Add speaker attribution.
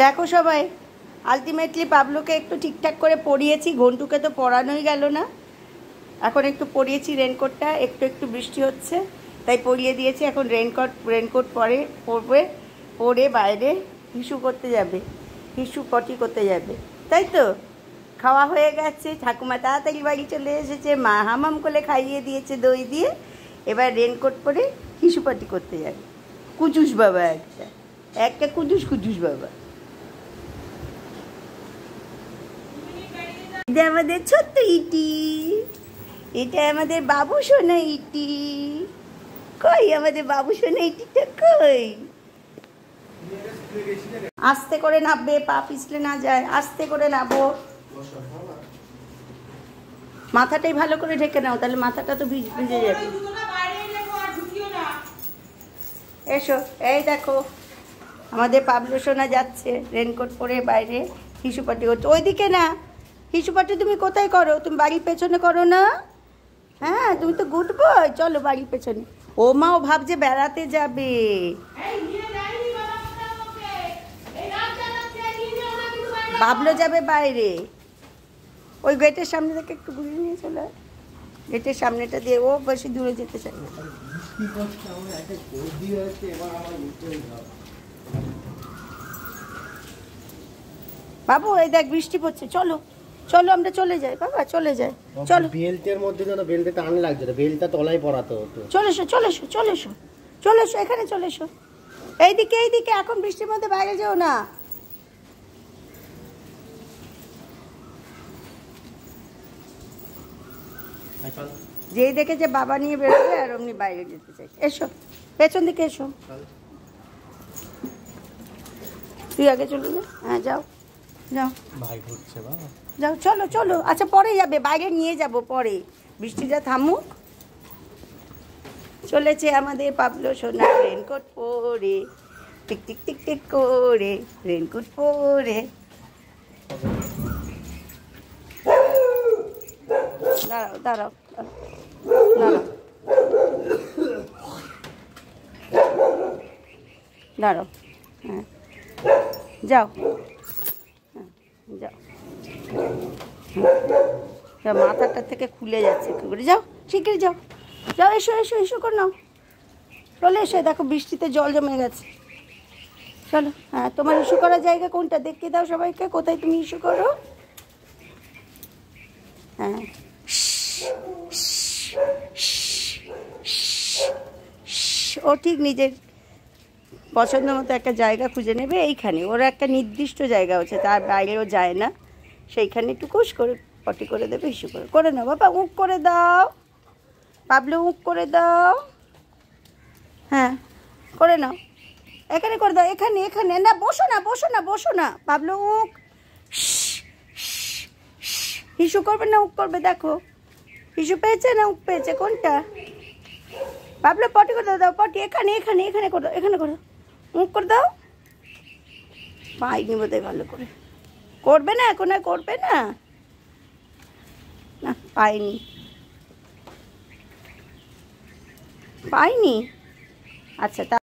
Speaker 1: দেখো সবাই, আলটিমেটলি পাবলোকে একটু ঠিকঠাক করে পরিয়েছি, ঘন্টুকে তো পরানোই গেল না। এখন একটু পরিয়েছি রেনকোটটা, একটু একটু বৃষ্টি হচ্ছে তাই পরিয়ে দিয়েছি। এখন রেনকোট পরে বাইরে হিসু করতে যাবে, হিসু পটি করতে যাবে, তাই তো। খাওয়া হয়ে গেছে, ঠাকুমা তাড়াতাড়ি বাড়ি চলে এসেছে, মা হামাম করে খাইয়ে দিয়েছে দই দিয়ে। এবার রেনকোট পরে হিসু পটি করতে যাবে। কুচুস বাবা, একটা কুচুস বাবা। এটা আমাদের ছোট্ট ইটি, এটা আমাদের বাবু সোনা ইটি। কই আমাদের বাবু সোনা ইটিটা কই? আস্তে করে নামবে, পা পিছলে না যায়, আস্তে করে নামো। মাথাটাই ভালো করে ঢেকে নাও, তাহলে মাথাটা তো ভিজে যাবে। এসো, এই দেখো আমাদের পাবলু সোনা যাচ্ছে রেনকোট পরে বাইরে হিসুপাটি হচ্ছে। ওইদিকে না, হিসুপাটি তুমি কোথায় করো? তুমি বাড়ির পেছনে করো না? হ্যাঁ, তুমি তো গুড বয়, চলো বাড়ির পেছনে। ও মা, ও ভাবছে বেড়াতে যাবে। বাবলো যাবে বাইরে, ওই গেটের সামনে থেকে একটু ঘুরিয়ে নিয়ে চলে। গেটের সামনেটা দিয়ে ও বেশি দূরে যেতে চাই না। বাবু এই দেখ বৃষ্টি পড়ছে, চলো চলো আমরা চলে যাই বাবা, চলে যাই চলো।
Speaker 2: বেল্টের মধ্যে তো বেল্টে টান লাগছে, বেল্টটা তলায় পরাতে হতো।
Speaker 1: চলে এসো চলে এসো চলে এসো চলে এসো, এখানে চলে এসো। এইদিকে এইদিকে, এখন বৃষ্টির মধ্যে বাইরে যেও না। যেই দেখে যে বাবা নিয়ে বেরোবে আর অমনি বাইরে যেতে চাই। এসো পেছন দিকে এসো, তুই আগে চলে যা। হ্যাঁ যাও যাও,
Speaker 2: ভাই ঘুরছে বাবা,
Speaker 1: যাও চলো চলো। আচ্ছা পরে যাবে, বাইরে নিয়ে যাব পরে, বৃষ্টিটা থামুক। চলেছে আমাদের পাবলো সোনা রেনকোট পরে, টিক টিক টিক টিক করে রেনকোট পরে। দাঁড়াও দাঁড়াও দাঁড়াও দাঁড়াও, হ্যাঁ যাও, হ্যাঁ যাও। মাথাটা থেকে খুলে যাচ্ছে একটু করে, যাও শিগগিরি যাও যাও। এসো এসো এসো করে নাও, চলে এসো। দেখো বৃষ্টিতে জল জমে গেছে, চলো। হ্যাঁ, তোমার ইস্যু করার জায়গা কোনটা দেখিয়ে দাও সবাইকে, কোথায় তুমি ইস্যু করো। হ্যাঁ, ও ঠিক নিজের পছন্দ মতো একটা জায়গা খুঁজে নেবে। এইখানে ওর একটা নির্দিষ্ট জায়গা হচ্ছে, তার বাইরেও যায় না। সেইখানে একটু কুশ করে পটি করে দেবে, ইস্যু করে নাও বাবা। উঁক করে দাও পাবলো, উঁক করে দাও। হ্যাঁ করে নাও, এখানে করে দাও, এখানে এখানে না, বসো না বসো না বসো না পাবলো। উঁক হিসু করবে না উঁক করবে? দেখো হিসু পেয়েছে না উঁক পেয়েছে, কোনটা? পাবলো পটি করে দাও, পটি এখানে এখানে এখানে করো, এখানে করো, মুখ করে দাও। পাইনি বোধহয় ভালো করে, করবে না এখন, আর করবে না, না পাইনি পাইনি। আচ্ছা তা